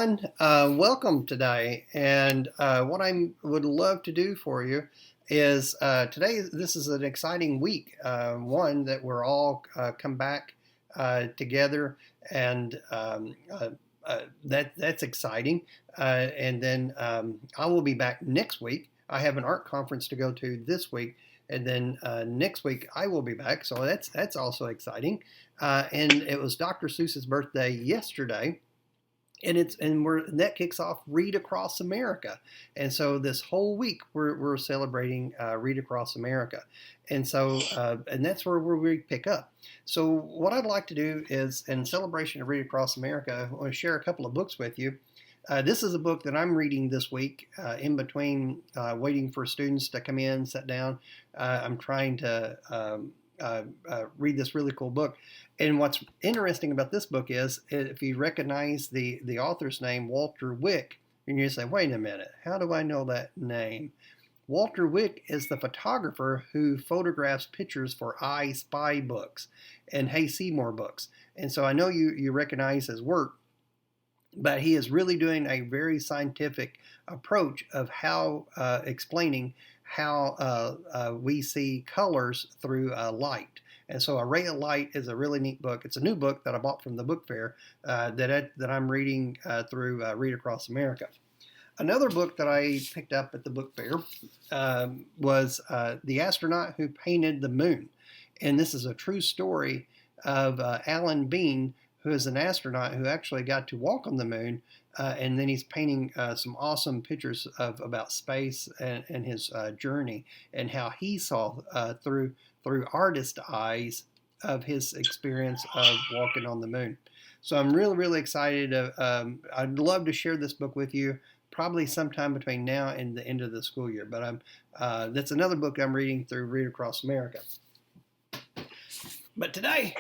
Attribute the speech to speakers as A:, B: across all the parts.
A: everyone. Welcome today. And what I would love to do for you is today, this is an exciting week. One that we're all come back together, and that's exciting. And then I will be back next week. I have an art conference to go to this week. And then next week I will be back, so that's also exciting. And it was Dr. Seuss's birthday yesterday, and that kicks off Read Across America. And so this whole week we're celebrating Read Across America, and so and that's where we pick up. So what I'd like to do is, in celebration of Read Across America, I want to share a couple of books with you. This is a book that I'm reading this week in between waiting for students to come in, sit down. I'm trying to read this really cool book. And what's interesting about this book is, if you recognize the author's name, Walter Wick, and you say, wait a minute, how do I know that name? Walter Wick is the photographer who photographs pictures for I Spy books and Hey Seymour books. And so I know you recognize his work, but he is really doing a very scientific approach of how explaining how we see colors through light. And so A Ray of Light is a really neat book. It's a new book that I bought from the book fair that I'm reading through Read Across America. Another book that I picked up at the book fair was The Astronaut Who Painted the Moon. And this is a true story of Alan Bean, who is an astronaut who actually got to walk on the moon, and then he's painting some awesome pictures about space and his journey, and how he saw through artist eyes of his experience of walking on the moon. So I'm really excited. I'd love to share this book with you, probably sometime between now and the end of the school year. But that's another book I'm reading through Read Across America. But today,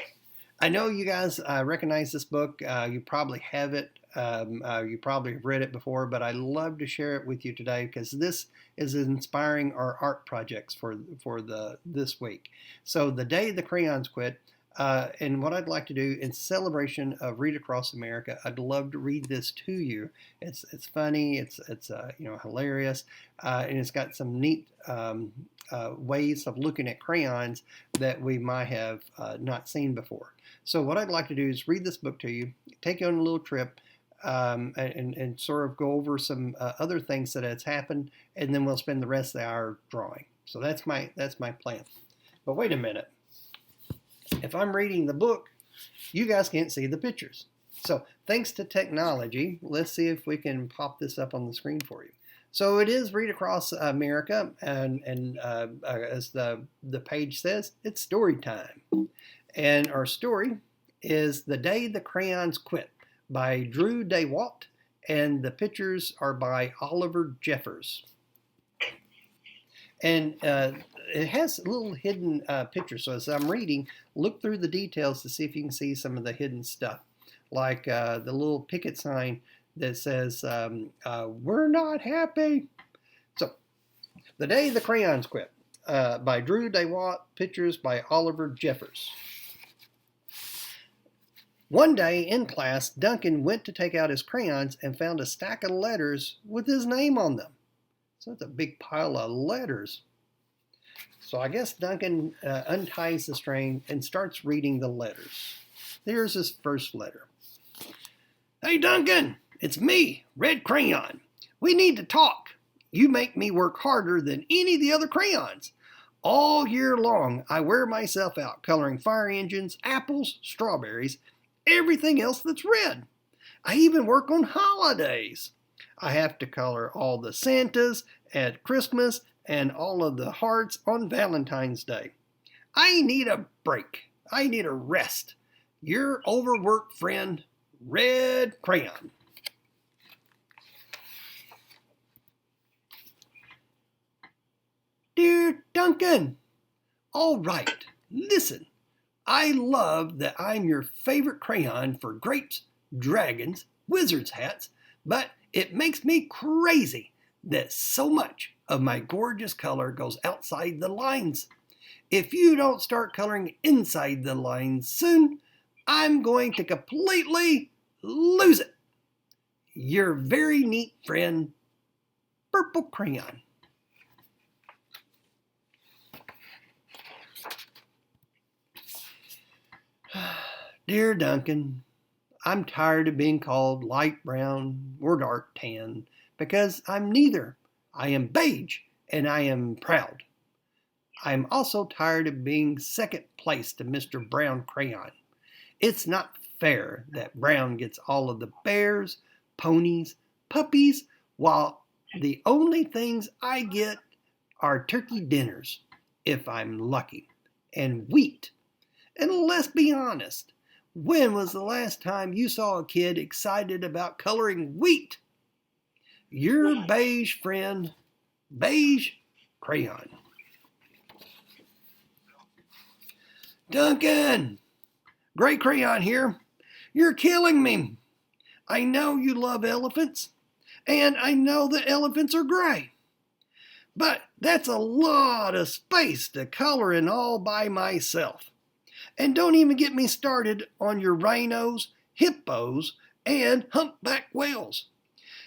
A: I know you guys recognize this book. You probably have it. You probably have read it before, but I love to share it with you today because this is inspiring our art projects for this week. So the day the crayons quit, and what I'd like to do in celebration of Read Across America, I'd love to read this to you. It's funny, it's hilarious, and it's got some neat ways of looking at crayons that we might have not seen before. So what I'd like to do is read this book to you, take you on a little trip, and sort of go over some other things that has happened, and then we'll spend the rest of the hour drawing. So that's my plan. But wait a minute. If I'm reading the book, you guys can't see the pictures. So thanks to technology, let's see if we can pop this up on the screen for you. So it is Read Across America, and as the page says, it's story time. And our story is The Day the Crayons Quit by Drew Daywalt, and the pictures are by Oliver Jeffers. And it has little hidden pictures. So as I'm reading, look through the details to see if you can see some of the hidden stuff, like the little picket sign that says, we're not happy. So, The Day the Crayons Quit by Drew Daywalt, pictures by Oliver Jeffers. One day in class, Duncan went to take out his crayons and found a stack of letters with his name on them. So it's a big pile of letters. So I guess Duncan unties the string and starts reading the letters. Here's his first letter. Hey Duncan, it's me, Red Crayon. We need to talk. You make me work harder than any of the other crayons. All year long, I wear myself out coloring fire engines, apples, strawberries, everything else that's red. I even work on holidays. I have to color all the Santas at Christmas and all of the hearts on Valentine's Day. I need a break. I need a rest. Your overworked friend, Red Crayon. Dear Duncan, all right, listen. I love that I'm your favorite crayon for grapes, dragons, wizard's hats, but it makes me crazy that so much of my gorgeous color goes outside the lines. If you don't start coloring inside the lines soon, I'm going to completely lose it. Your very neat friend, Purple Crayon. Dear Duncan, I'm tired of being called light brown or dark tan because I'm neither. I am beige and I am proud. I'm also tired of being second place to Mr. Brown Crayon. It's not fair that Brown gets all of the bears, ponies, puppies, while the only things I get are turkey dinners, if I'm lucky, and wheat. And let's be honest, when was the last time you saw a kid excited about coloring wheat? Your beige friend, Beige Crayon. Duncan! Gray Crayon here. You're killing me. I know you love elephants, and I know that elephants are gray. But that's a lot of space to color in all by myself. And don't even get me started on your rhinos, hippos, and humpback whales.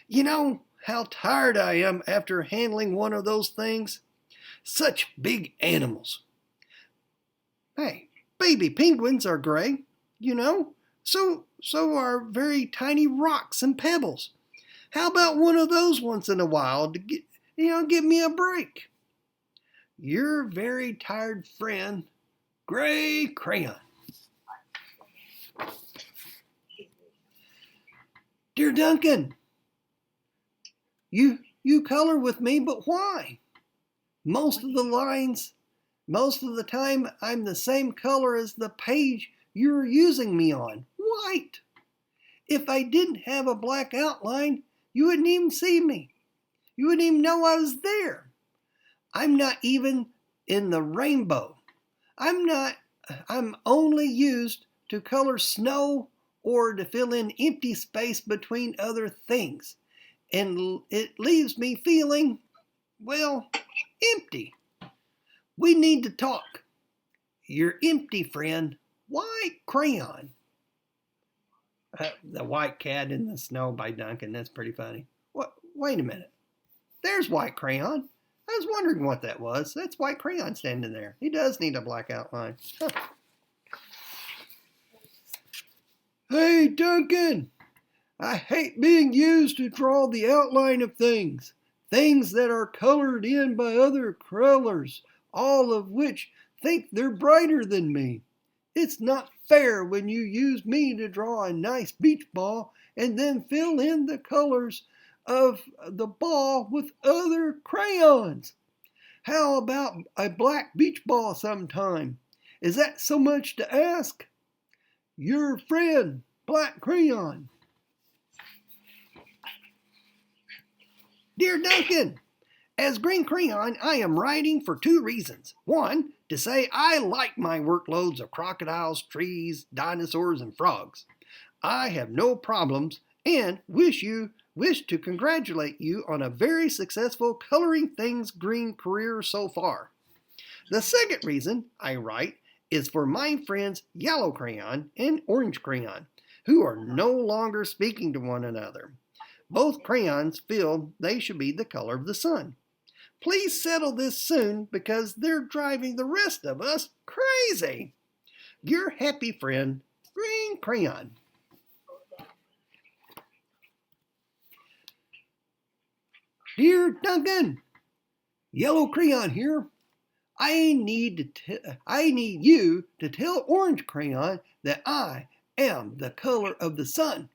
A: You know how tired I am after handling one of those things? Such big animals. Hey, baby penguins are gray, you know. So are very tiny rocks and pebbles. How about one of those once in a while to give me a break? Your very tired friend, Gray Crayon. Dear Duncan, you color with me, but why? Most of the time I'm the same color as the page you're using me on, white. If I didn't have a black outline, you wouldn't even see me. You wouldn't even know I was there. I'm not even in the rainbow. I'm only used to color snow or to fill in empty space between other things. And it leaves me feeling, well, empty. We need to talk. Your empty friend, White Crayon. The White Cat in the Snow by Duncan. That's pretty funny. What? Wait a minute. There's White Crayon. I was wondering what that was. That's White Crayon standing there. He does need a black outline. Huh. Hey, Duncan. I hate being used to draw the outline of things. Things that are colored in by other colors, all of which think they're brighter than me. It's not fair when you use me to draw a nice beach ball and then fill in the colors of the ball with other crayons. How about a black beach ball sometime? Is that so much to ask? Your friend, Black Crayon. Dear Duncan, as Green Crayon, I am writing for two reasons. One, to say I like my workloads of crocodiles, trees, dinosaurs, and frogs. I have no problems and wish to congratulate you on a very successful coloring things green career so far. The second reason I write is for my friends Yellow Crayon and Orange Crayon, who are no longer speaking to one another. Both crayons feel they should be the color of the sun. Please settle this soon because they're driving the rest of us crazy. Your happy friend, Green Crayon. Dear Duncan, Yellow Crayon here. I need you to tell Orange Crayon that I am the color of the sun.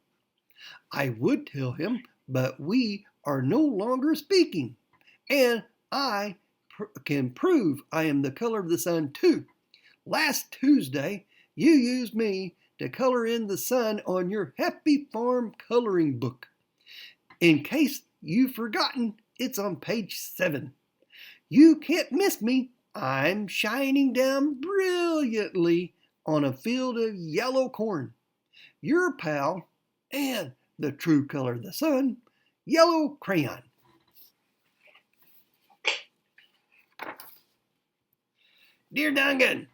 A: I would tell him, but we are no longer speaking, and I can prove I am the color of the sun too. Last Tuesday, you used me to color in the sun on your Happy Farm coloring book. In case you've forgotten, it's on page 7. You can't miss me. I'm shining down brilliantly on a field of yellow corn. Your pal and the true color of the sun, Yellow Crayon. Dear Duncan,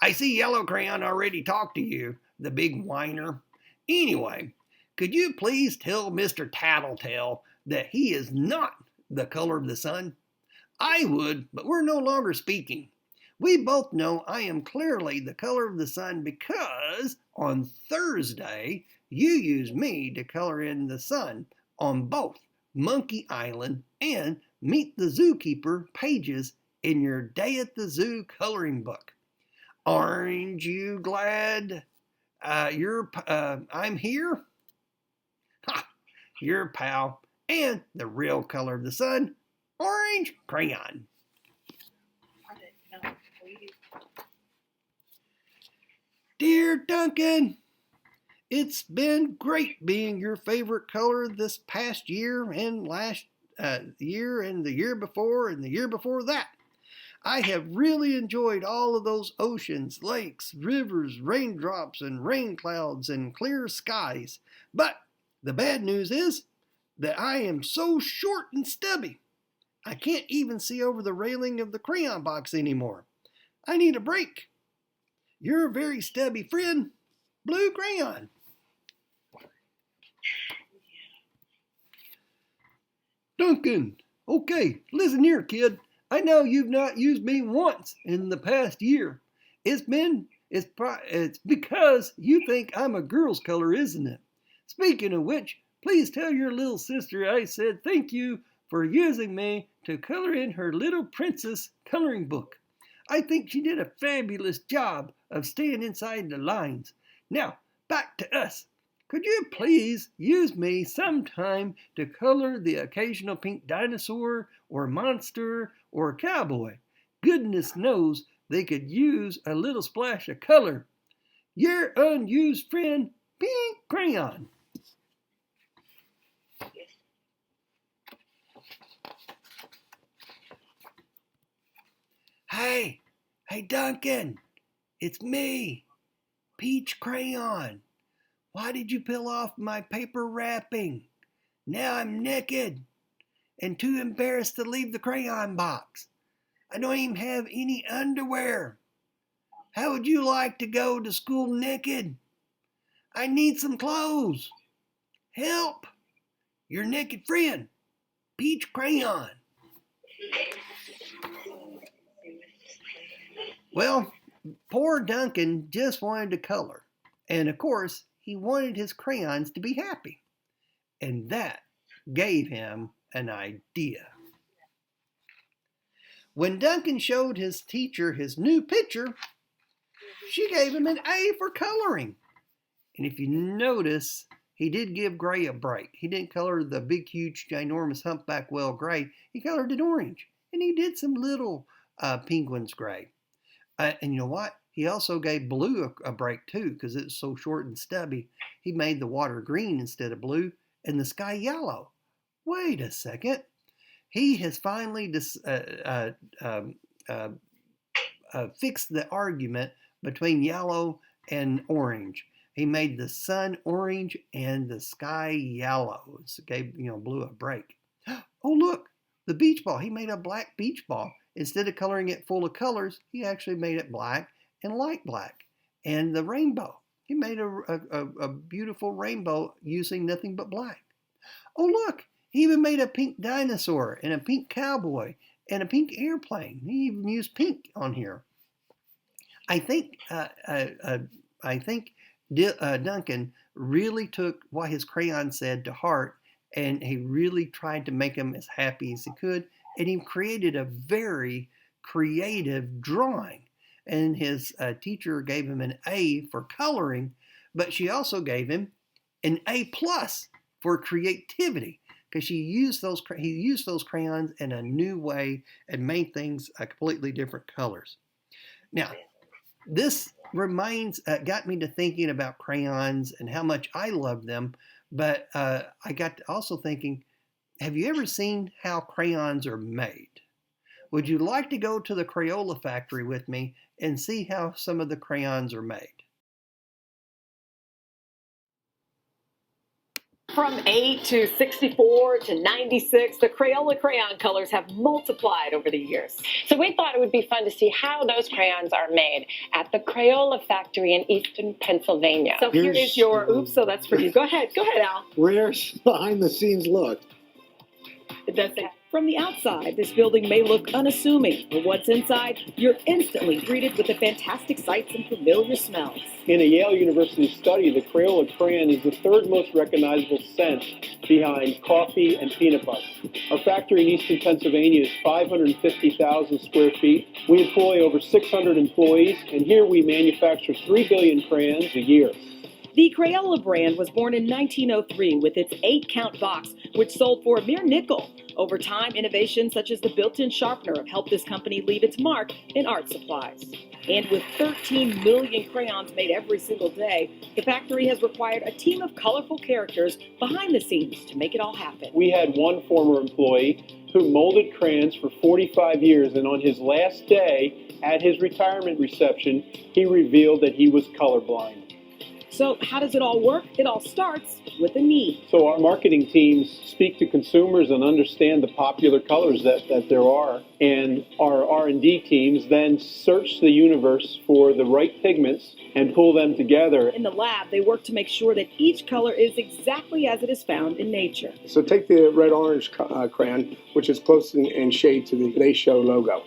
A: I see Yellow Crayon already talked to you, the big whiner. Anyway, Could you please tell Mr. Tattletale that he is not the color of the sun? I would, but we're no longer speaking. We both know I am clearly the color of the sun because on Thursday you used me to color in the sun on both Monkey Island and Meet the Zookeeper pages in your Day at the Zoo coloring book. Aren't you glad I'm here? Ha! Your pal and the real color of the sun, orange crayon. Dear Duncan, it's been great being your favorite color this past year and last year and the year before and the year before that. I have really enjoyed all of those oceans, lakes, rivers, raindrops, and rain clouds and clear skies. But the bad news is that I am so short and stubby. I can't even see over the railing of the crayon box anymore. I need a break. Your very stubby friend, Blue Crayon. Duncan, okay, listen here, kid. I know you've not used me once in the past year. It's because you think I'm a girl's color, isn't it? Speaking of which, please tell your little sister I said thank you for using me to color in her little princess coloring book. I think she did a fabulous job of staying inside the lines. Now, back to us. Could you please use me sometime to color the occasional pink dinosaur or monster or cowboy? Goodness knows they could use a little splash of color. Your unused friend, Pink Crayon. Hey, Duncan, it's me, Peach Crayon. Why did you peel off my paper wrapping? Now I'm naked and too embarrassed to leave the crayon box. I don't even have any underwear. How would you like to go to school naked? I need some clothes. Help! Your naked friend, Peach Crayon. Well, poor Duncan just wanted to color. And of course, he wanted his crayons to be happy. And that gave him an idea. When Duncan showed his teacher his new picture, she gave him an A for coloring. And if you notice, he did give gray a break. He didn't color the big, huge, ginormous humpback whale gray. He colored it orange. And he did some little penguins gray. And you know what? He also gave blue a break too because it's so short and stubby. He made the water green instead of blue and the sky yellow. Wait a second. He has finally fixed the argument between yellow and orange. He made the sun orange and the sky yellow. So gave blue a break. Oh look, the beach ball. He made a black beach ball. Instead of coloring it full of colors, he actually made it black and light black. And the rainbow. He made a beautiful rainbow using nothing but black. Oh look, he even made a pink dinosaur and a pink cowboy and a pink airplane. He even used pink on here. I think Duncan really took what his crayon said to heart, and he really tried to make him as happy as he could, and he created a very creative drawing. And his teacher gave him an A for coloring, but she also gave him an A+ for creativity because he used those crayons in a new way and made things completely different colors. Now, this got me to thinking about crayons and how much I love them, but I got to also thinking, have you ever seen how crayons are made? Would you like to go to the Crayola factory with me and see how some of the crayons are made?
B: From 8 to 64 to 96, the Crayola crayon colors have multiplied over the years.
C: So we thought it would be fun to see how those crayons are made at the Crayola factory in Eastern Pennsylvania.
B: So here is your, oops, so that's for you. Go ahead, Al.
D: Where's behind the scenes look?
B: It does say, from the outside, this building may look unassuming, but once inside, you're instantly greeted with the fantastic sights and familiar smells.
E: In a Yale University study, the Crayola crayon is the third most recognizable scent behind coffee and peanut butter. Our factory in Eastern Pennsylvania is 550,000 square feet. We employ over 600 employees, and here we manufacture 3 billion crayons a year.
B: The Crayola brand was born in 1903 with its 8-count box, which sold for a mere nickel. Over time, innovations such as the built-in sharpener have helped this company leave its mark in art supplies. And with 13 million crayons made every single day, the factory has required a team of colorful characters behind the scenes to make it all happen.
E: We had one former employee who molded crayons for 45 years, and on his last day at his retirement reception, he revealed that he was colorblind.
B: So how does it all work? It all starts with a need.
E: So our marketing teams speak to consumers and understand the popular colors that there are. And our R&D teams then search the universe for the right pigments and pull them together.
B: In the lab, they work to make sure that each color is exactly as it is found in nature.
D: So take the red-orange crayon, which is close in shade to the They Show logo.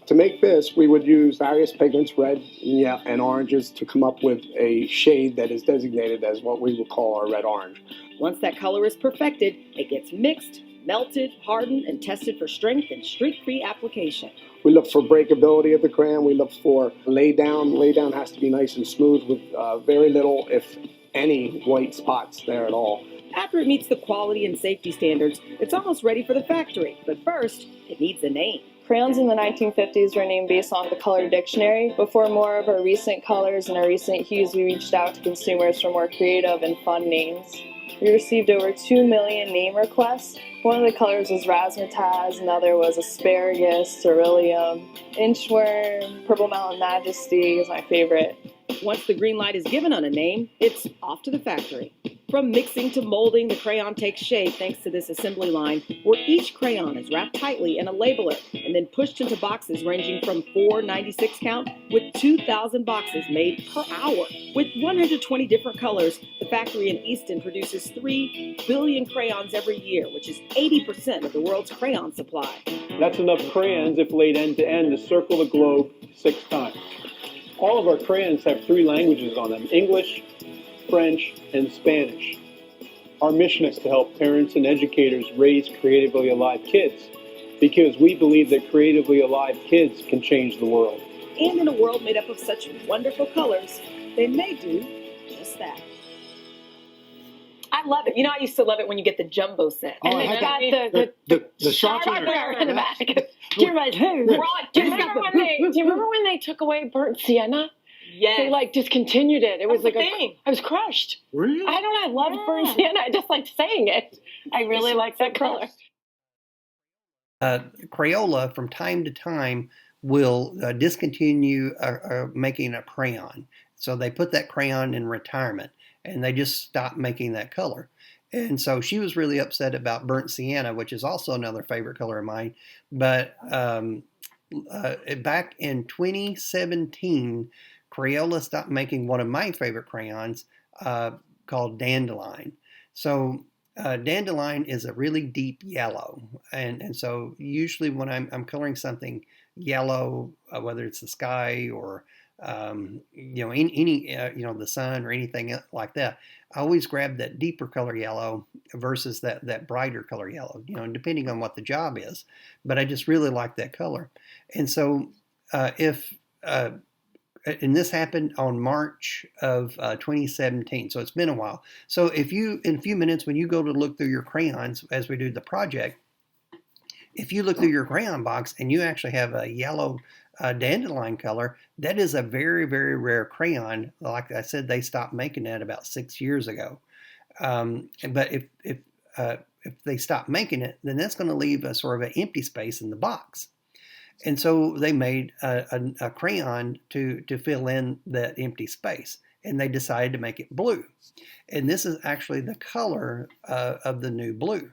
D: To make this, we would use various pigments, red and oranges, to come up with a shade that is designated as what we would call our red-orange.
B: Once that color is perfected, it gets mixed, melted, hardened, and tested for strength and streak-free application.
D: We look for breakability of the crayon. We look for lay down. Lay down has to be nice and smooth with very little, if any, white spots there at all.
B: After it meets the quality and safety standards, it's almost ready for the factory. But first, it needs a name.
F: Crayons in the 1950s were named based on the color dictionary. Before more of our recent colors and our recent hues, we reached out to consumers for more creative and fun names. We received over 2 million name requests. One of the colors was razzmatazz, another was asparagus, ceruleum, inchworm, purple mountain majesty is my favorite.
B: Once the green light is given on a name, it's off to the factory. From mixing to molding, the crayon takes shape thanks to this assembly line, where each crayon is wrapped tightly in a labeler and then pushed into boxes ranging from 496 count with 2,000 boxes made per hour. With 120 different colors, the factory in Easton produces 3 billion crayons every year, which is 80% of the world's crayon supply.
E: That's enough crayons, if laid end to end, to circle the globe 6 times. All of our crayons have 3 languages on them: English, French, and Spanish. Our mission is to help parents and educators raise creatively alive kids, because we believe that creatively alive kids can change the world.
B: And in a world made up of such wonderful colors, they may do just that. I love it. You know, I used to love it when you get the jumbo set.
D: Oh,
C: And they got the
D: sharpener
C: in the back. Do you remember when they took away burnt sienna?
B: Yes.
C: They discontinued it. It was
B: That's
C: like
B: the thing.
C: I was crushed.
D: Really?
C: I loved burnt sienna. I just liked saying it. I really like that color.
A: Crayola, from time to time, will discontinue making a crayon. So they put that crayon in retirement, and they just stopped making that color. And so she was really upset about burnt sienna, which is also another favorite color of mine. But back in 2017, Crayola stopped making one of my favorite crayons called Dandelion. So Dandelion is a really deep yellow. And so usually when I'm coloring something yellow, whether it's the sky or the sun or anything like that, I always grab that deeper color yellow versus that brighter color yellow, depending on what the job is. But I just really like that color. And so and this happened on March of 2017, so it's been a while. So if you, in a few minutes, when you go to look through your crayons as we do the project, if you look through your crayon box and you actually have a yellow dandelion color, that is a very, very rare crayon. Like I said, they stopped making that about 6 years ago. But if they stop making it, then that's going to leave a sort of an empty space in the box. And so they made a crayon to fill in that empty space. and they decided to make it blue. And this is actually the color of the new blue.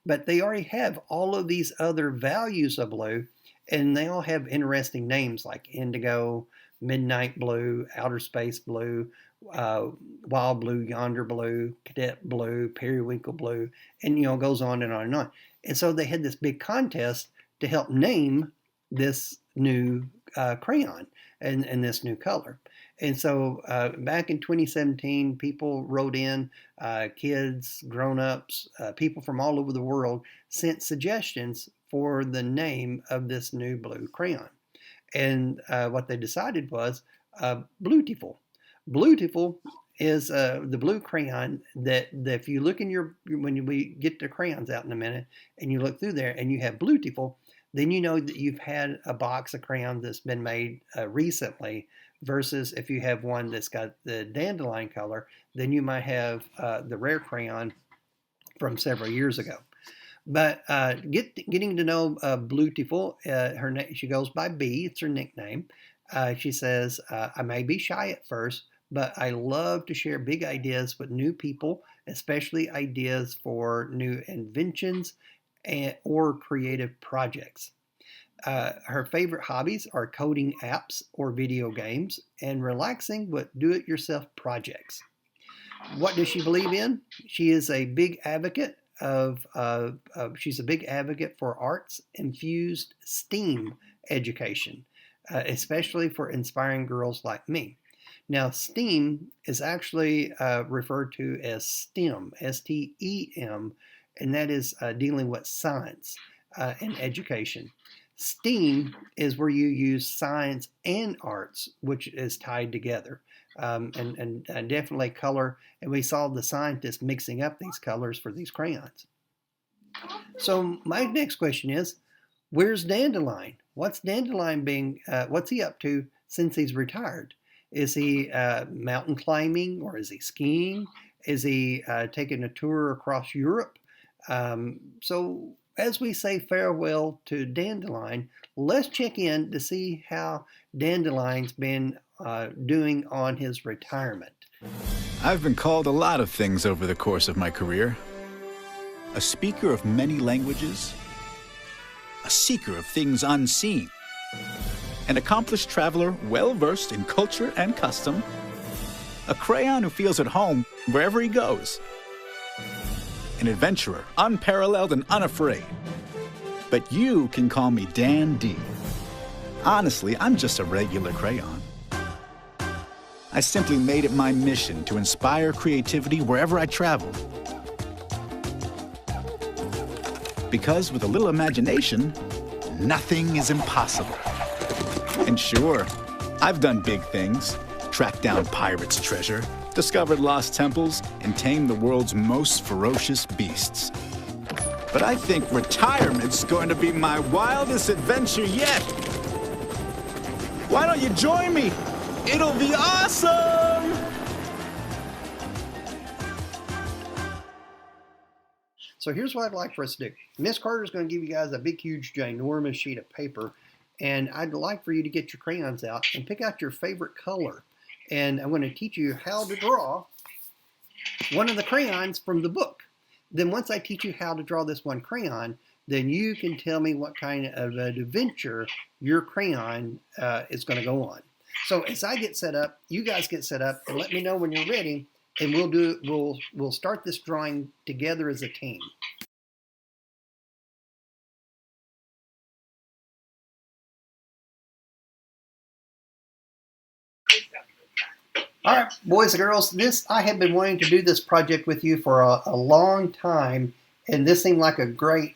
A: But they already have all of these other values of blue, and they all have interesting names like indigo, midnight blue, outer space blue, wild blue, yonder blue, cadet blue, periwinkle blue, and it goes on and on and on. And so they had this big contest to help name this new crayon and this new color. And so back in 2017, people wrote in, kids, grown-ups, people from all over the world sent suggestions for the name of this new blue crayon. And what they decided was Bluetiful. Bluetiful is the blue crayon that if you look in when we get the crayons out in a minute and you look through there and you have Bluetiful, then you know that you've had a box of crayons that's been made recently, versus if you have one that's got the dandelion color, then you might have the rare crayon from several years ago. But getting to know Bluetiful, she goes by B, it's her nickname. She says, I may be shy at first, but I love to share big ideas with new people, especially ideas for new inventions or creative projects. Her favorite hobbies are coding apps or video games and relaxing with do-it-yourself projects. What does she believe in? She is a big advocate she's a big advocate for arts-infused STEAM education, especially for inspiring girls like me. Now, STEAM is actually referred to as STEM, S-T-E-M, and that is dealing with science and education. STEAM is where you use science and arts, which is tied together, and definitely color. And we saw the scientists mixing up these colors for these crayons. So my next question is, where's Dandelion? What's Dandelion what's he up to since he's retired? Is he mountain climbing, or is he skiing? Is he taking a tour across Europe? So as we say farewell to Dandelion, let's check in to see how Dandelion's been doing on his retirement.
G: I've been called a lot of things over the course of my career. A speaker of many languages, a seeker of things unseen, an accomplished traveler well-versed in culture and custom, a crayon who feels at home wherever he goes, an adventurer, unparalleled and unafraid. But you can call me Dan D. Honestly, I'm just a regular crayon. I simply made it my mission to inspire creativity wherever I travel. Because with a little imagination, nothing is impossible. And sure, I've done big things, tracked down pirates' treasure, discovered lost temples, and tamed the world's most ferocious beasts. But I think retirement's going to be my wildest adventure yet. Why don't you join me? It'll be awesome!
A: So here's what I'd like for us to do. Miss Carter's going to give you guys a big, huge, ginormous sheet of paper, and I'd like for you to get your crayons out and pick out your favorite color. And I'm going to teach you how to draw one of the crayons from the book. Then once I teach you how to draw this one crayon, then you can tell me what kind of an adventure your crayon is going to go on. So as I get set up, you guys get set up, and let me know when you're ready, and we'll start this drawing together as a team. All right, boys and girls, I have been wanting to do this project with you for a long time, and this seemed like a great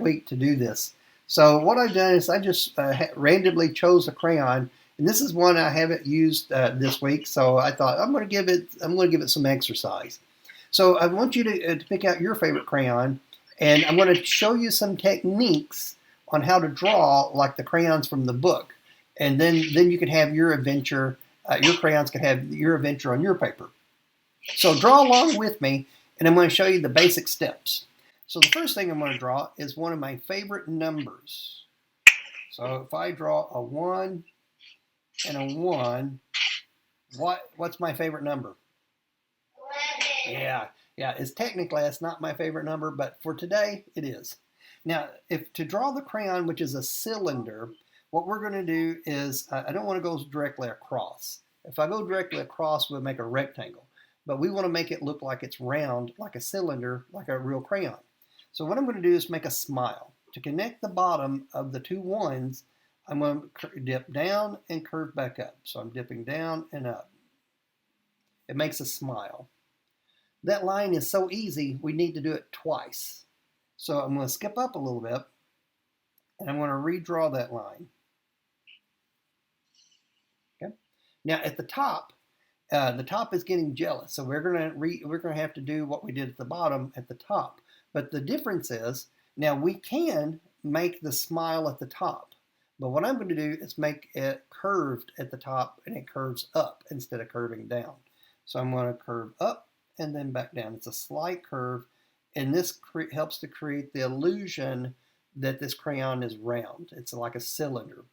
A: week to do this. So what I've done is I just randomly chose a crayon, and this is one I haven't used this week. So I thought I'm going to give it some exercise. So I want you to pick out your favorite crayon, and I'm going to show you some techniques on how to draw like the crayons from the book, and then you can have your adventure. Your crayons can have your adventure on your paper. So draw along with me, and I'm going to show you the basic steps. So the first thing I'm going to draw is one of my favorite numbers. So if I draw a 1 and a 1, What's my favorite number? Yeah, yeah. It's technically that's not my favorite number, but for today it is. Now, if to draw the crayon, which is a cylinder, what we're going to do is I don't want to go directly across. If I go directly across, we'll make a rectangle. But we want to make it look like it's round, like a cylinder, like a real crayon. So what I'm going to do is make a smile. To connect the bottom of the two ones, I'm going to dip down and curve back up. So I'm dipping down and up. It makes a smile. That line is so easy, we need to do it twice. So I'm going to skip up a little bit, and I'm going to redraw that line. Okay. Now at the top is getting jealous, so we're going to have to do what we did at the bottom at the top. But the difference is now we can make the smile at the top, but what I'm going to do is make it curved at the top, and it curves up instead of curving down. So I'm going to curve up and then back down. It's a slight curve, and this helps to create the illusion that this crayon is round. It's like a cylinder.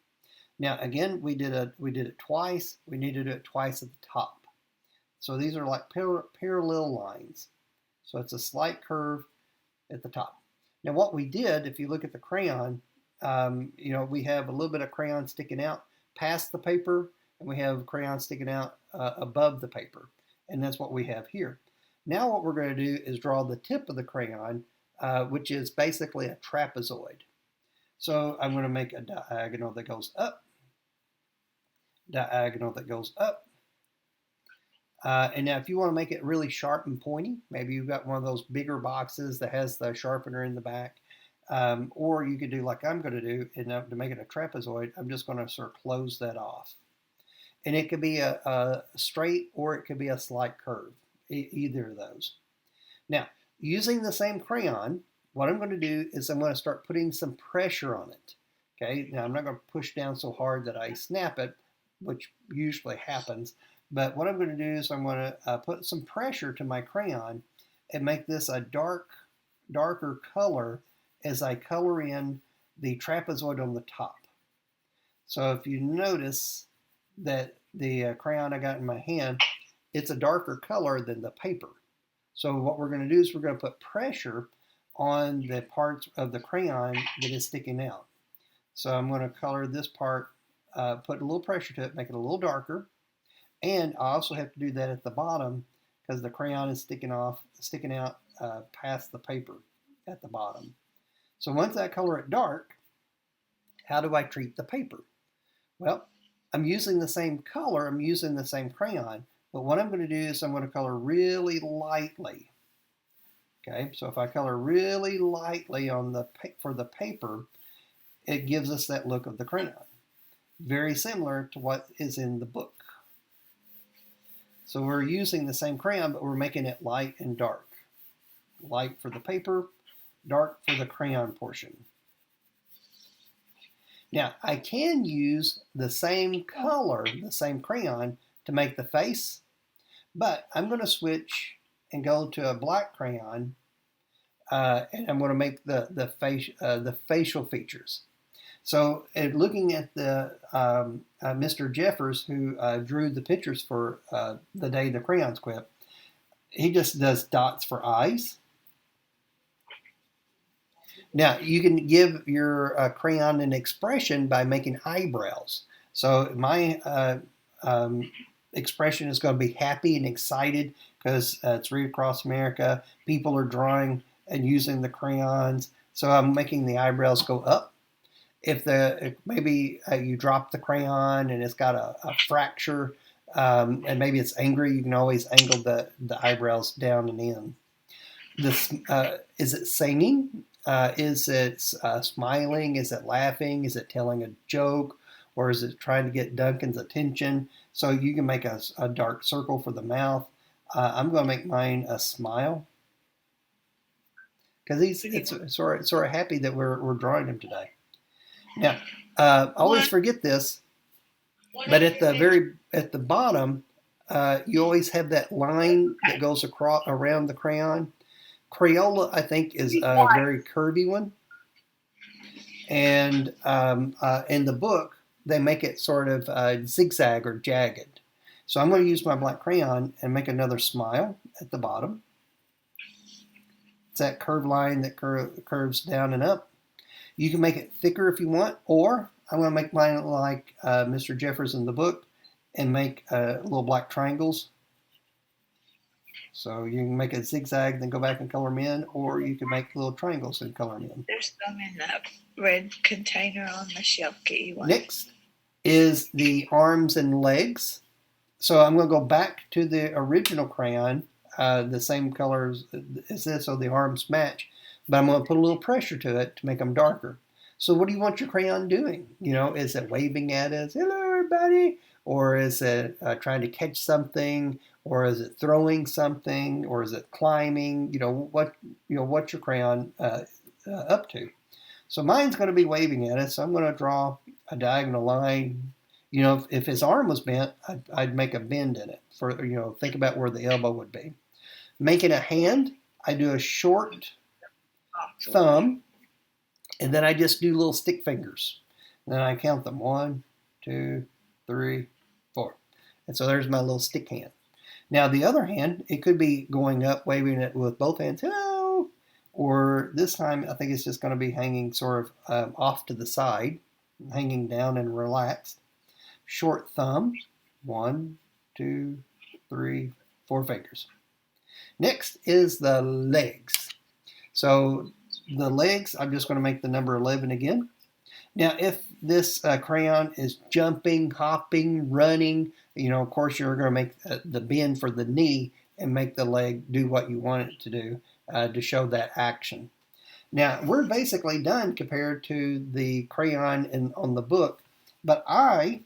A: Now again, we did it twice. We need to do it twice at the top. So these are like parallel lines. So it's a slight curve at the top. Now what we did, if you look at the crayon, we have a little bit of crayon sticking out past the paper, and we have crayon sticking out above the paper. And that's what we have here. Now what we're going to do is draw the tip of the crayon, which is basically a trapezoid. So I'm going to make a diagonal that goes up, diagonal that goes up. And now if you want to make it really sharp and pointy, maybe you've got one of those bigger boxes that has the sharpener in the back, or you could do like I'm going to do, and to make it a trapezoid, I'm just going to sort of close that off. And it could be a straight, or it could be a slight curve, either of those. Now, using the same crayon, what I'm going to do is I'm going to start putting some pressure on it. Okay, now I'm not going to push down so hard that I snap it, which usually happens. But what I'm going to do is I'm going to put some pressure to my crayon and make this a darker color as I color in the trapezoid on the top. So if you notice that the crayon I got in my hand, it's a darker color than the paper. So what we're going to do is we're going to put pressure on the parts of the crayon that is sticking out. So I'm going to color this part, put a little pressure to it, make it a little darker. And I also have to do that at the bottom because the crayon is sticking out past the paper at the bottom. So once I color it dark, how do I treat the paper? Well, I'm using the same color, I'm using the same crayon, but what I'm going to do is I'm going to color really lightly. Okay, so if I color really lightly for the paper, it gives us that look of the crayon. Very similar to what is in the book. So we're using the same crayon, but we're making it light and dark. Light for the paper, dark for the crayon portion. Now, I can use the same color, the same crayon, to make the face, but I'm going to switch and go to a black crayon, and I'm going to make the facial features. So, looking at the Mr. Jeffers, who drew the pictures for the day the Crayons Quit, he just does dots for eyes. Now, you can give your crayon an expression by making eyebrows. So my expression is going to be happy and excited because it's right across America. People are drawing and using the crayons. So I'm making the eyebrows go up. If maybe you drop the crayon and it's got a fracture and maybe it's angry, you can always angle the eyebrows down and in. Is it singing? Is it smiling? Is it laughing? Is it telling a joke? Or is it trying to get Duncan's attention? So you can make a dark circle for the mouth. I'm going to make mine a smile because it's sort of happy that we're drawing him today. Now, I always forget this, but at the bottom, you always have that line that goes around the crayon. Crayola, I think, is a very curvy one, and in the book they make it sort of zigzag or jagged. So I'm going to use my black crayon and make another smile at the bottom. It's that curved line that curves down and up. You can make it thicker if you want, or I'm going to make mine like Mr. Jeffers in the book and make little black triangles. So you can make a zigzag, then go back and color them in, or you can make little triangles and color them in.
H: There's some in that red container on the shelf. Get you one.
A: Next is the arms and legs. So I'm going to go back to the original crayon, the same colors as this, so the arms match. But I'm going to put a little pressure to it to make them darker. So what do you want your crayon doing? You know, is it waving at us, hello everybody? Or is it trying to catch something? Or is it throwing something? Or is it climbing? What's your crayon up to? So mine's going to be waving at us. So I'm going to draw a diagonal line. You know, if his arm was bent, I'd make a bend in it. Think about where the elbow would be. Making a hand, I do a short thumb, and then I just do little stick fingers. And then I count them. 1, 2, 3, 4. And so there's my little stick hand. Now the other hand, it could be going up, waving it with both hands, hello, or this time I think it's just going to be hanging sort of off to the side, hanging down and relaxed. Short thumb, 1, 2, 3, 4 fingers. Next is the legs. So the legs, I'm just going to make the number 11 again. Now, if this crayon is jumping, hopping, running, of course, you're going to make the bend for the knee and make the leg do what you want it to do to show that action. Now, we're basically done compared to the crayon on the book, but I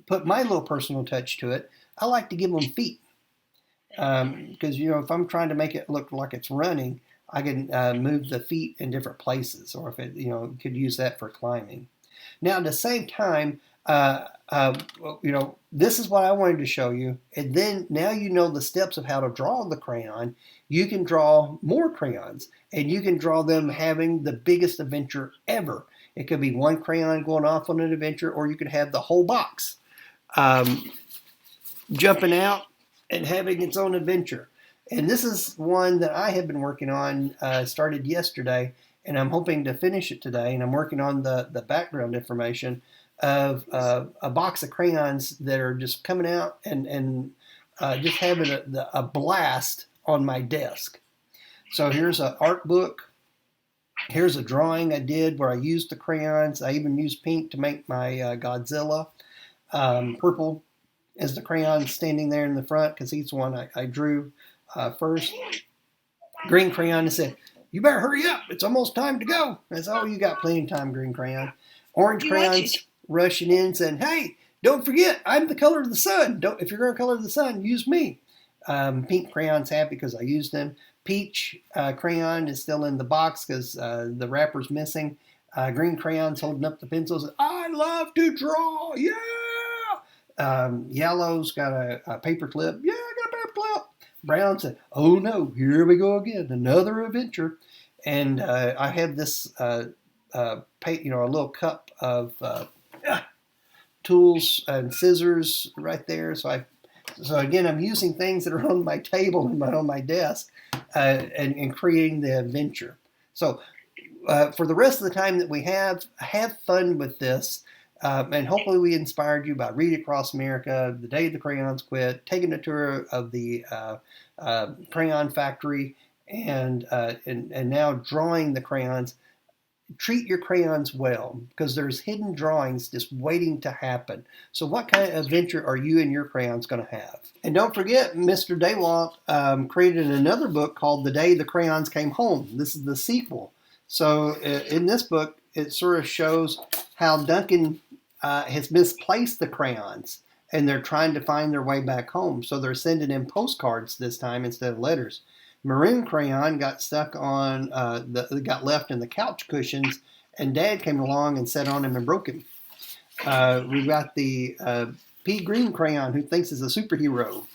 A: put my little personal touch to it. I like to give them feet because, if I'm trying to make it look like it's running, I can move the feet in different places, or if it, could use that for climbing. Now, at the same time, this is what I wanted to show you. And then now you know the steps of how to draw the crayon. You can draw more crayons, and you can draw them having the biggest adventure ever. It could be one crayon going off on an adventure, or you could have the whole box jumping out and having its own adventure. And this is one that I have been working on, started yesterday, and I'm hoping to finish it today. And I'm working on the background information of a box of crayons that are just coming out and just having a blast on my desk. So here's an art book. Here's a drawing I did where I used the crayons. I even used pink to make my Godzilla. Purple is the crayon standing there in the front because he's the one I drew first. Green crayon said, you better hurry up. It's almost time to go. I said, oh, you got plenty of time, green crayon. Orange crayons rushing in saying, hey, don't forget, I'm the color of the sun. If you're going to color the sun, use me. Pink crayon's happy because I used them. Peach crayon is still in the box because the wrapper's missing. Green crayon's holding up the pencils. I love to draw. Yeah. Yellow's got a paper clip. Yeah, I got a paper clip. Brown said, oh no, here we go again. Another adventure. And I have this, a little cup of tools and scissors right there. So again, I'm using things that are on my table and on my desk and creating the adventure. So for the rest of the time that we have fun with this. And hopefully we inspired you by Read Across America, The Day the Crayons Quit, taking a tour of the crayon factory, and now drawing the crayons. Treat your crayons well, because there's hidden drawings just waiting to happen. So what kind of adventure are you and your crayons going to have? And don't forget, Mr. Daywalt created another book called The Day the Crayons Came Home. This is the sequel. So in this book, it sort of shows how Duncan has misplaced the crayons, and they're trying to find their way back home. So they're sending him postcards this time instead of letters. Maroon crayon got stuck on, got left in the couch cushions, and Dad came along and sat on him and broke him. We've got the pea green crayon who thinks he's a superhero.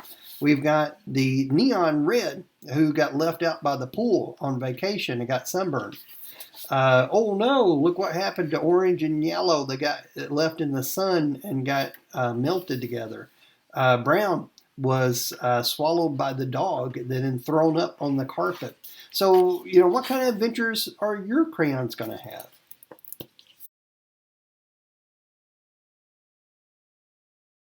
A: We've got the neon red who got left out by the pool on vacation and got sunburned. Oh no, look what happened to orange and yellow. They got left in the sun and got melted together. Brown was swallowed by the dog and then thrown up on the carpet. So, what kind of adventures are your crayons going to have?